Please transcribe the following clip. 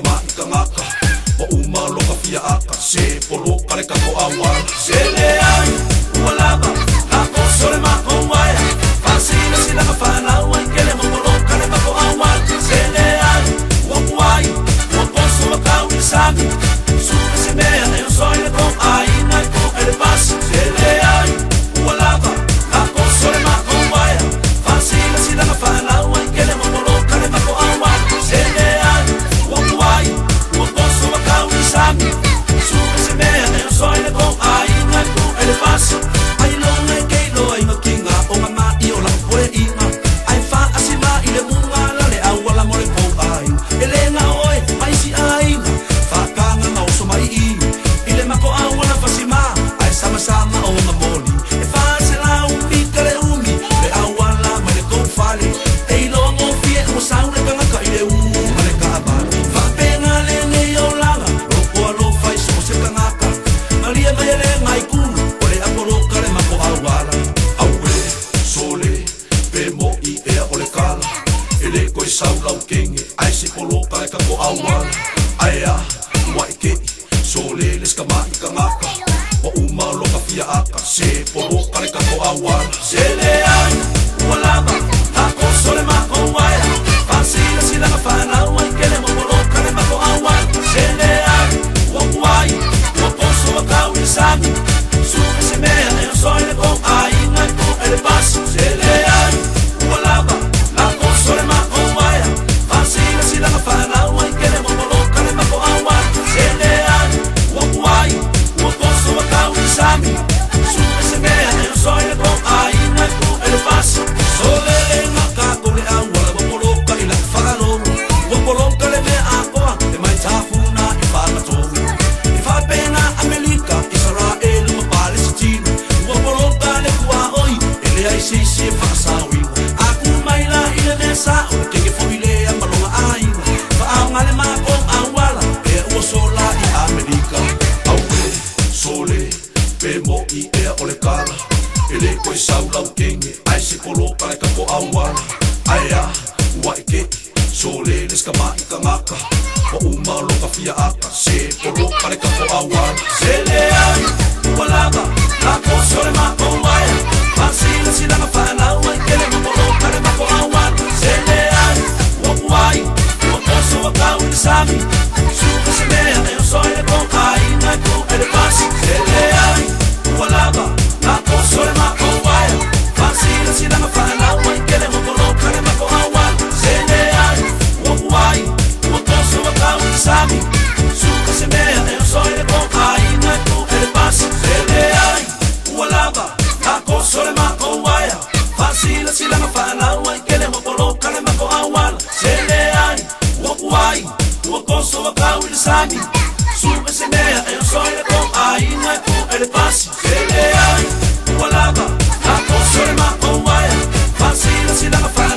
kamai ka ngaka wa uma loka fia aka se polo kare ka ko awal se le ai walaba ako sole ma ko waya fasina sila ka fana wa kele mo polo kare ka ko awal se le ai wa wai wa poso wa ka wisami su se me ne soy le ko ai na ko ele pas se le ai walaba ako sole ma ko waya fasina sila ka fana wa kele mo polo kare ka ko awal se le ai wa wai wa poso wa ka wisami su se me ne soy le ko ai na ko ele pas ai lo ngai ke lo ai makinga o ma i o la pore inga ai fa asima ile munga la le awala mo le ko ai ele na oi ai si ai fa kanga na o so mai i ile mako awala fasima ai sama sama o mamoli e fa se la un pikale umi le awala mo le ko fale e lo mo fie o sa un kanga ka ile u male ka ba fa penga le ne o la ro ko lo fai so se kanga ka malia mai le mai ku o le apolo kale mako awala awe sole pe mo i e o le kala ele ko sa lau kingi ai se polo kale ka ko awala ai a wai ke sole les ka mai ka ngaka wa uma lo ka fia aka se polo kale ka ko awala se le ai walaba ako sole ma ko wai fasina sila ka fana wai kele mo polo kale ma ko awala se le ai wa wai wa poso wa ka wisami su se me ne soy le ko ai na ko ele pas se le ai walaba ako sole ma ko wai fasina sila ka fana wai kele mo polo kale ma ko awala se le ai wa wai wa poso wa ka wisami su se me ne soy le ko ai na ko ele pas sole na ka ko le awala wa polo ka ila falo wa polo kale me ako e mai tafuna e fa ma to e fa pena America Israel ma Palestina wa polo kale kwa oi ele ai se fa sawi aku mai la ile me sa o ke ke foile ma lo ai fa ngale ma ko awala e o sola i America au sole pe mo i e o le kala ele ko sa lau kingi ai se polo kale ka ko awala ai a wai ke sole les ka mai ka ngaka wa uma lo ka fia aka se polo kale ka ko awala se le ai walaba la ko sole ma ko wai fasina sila ka fana wai kele mo polo kale ma ko awala se le ai wa wai wa poso wa ka wisami su se me ne soy le ko ai na ko ele pas se le ai walaba la ko sole ma ko wai fasina sila ka fana wai kele mo polo kale ma ko awala se le ai wa wai wa poso wa ka wisami su se me ne soy le ko ai na ko ele pas se le ai walaba la ko sole ma ko wai fasina sila ka fana wai kele mo polo kale ma ko awala se le ai wa wai wa poso wa ka wisami su se me ne soy le ko ai na ko ele pas se le ai walaba la ko sole ma ko wai fasina sila ka fana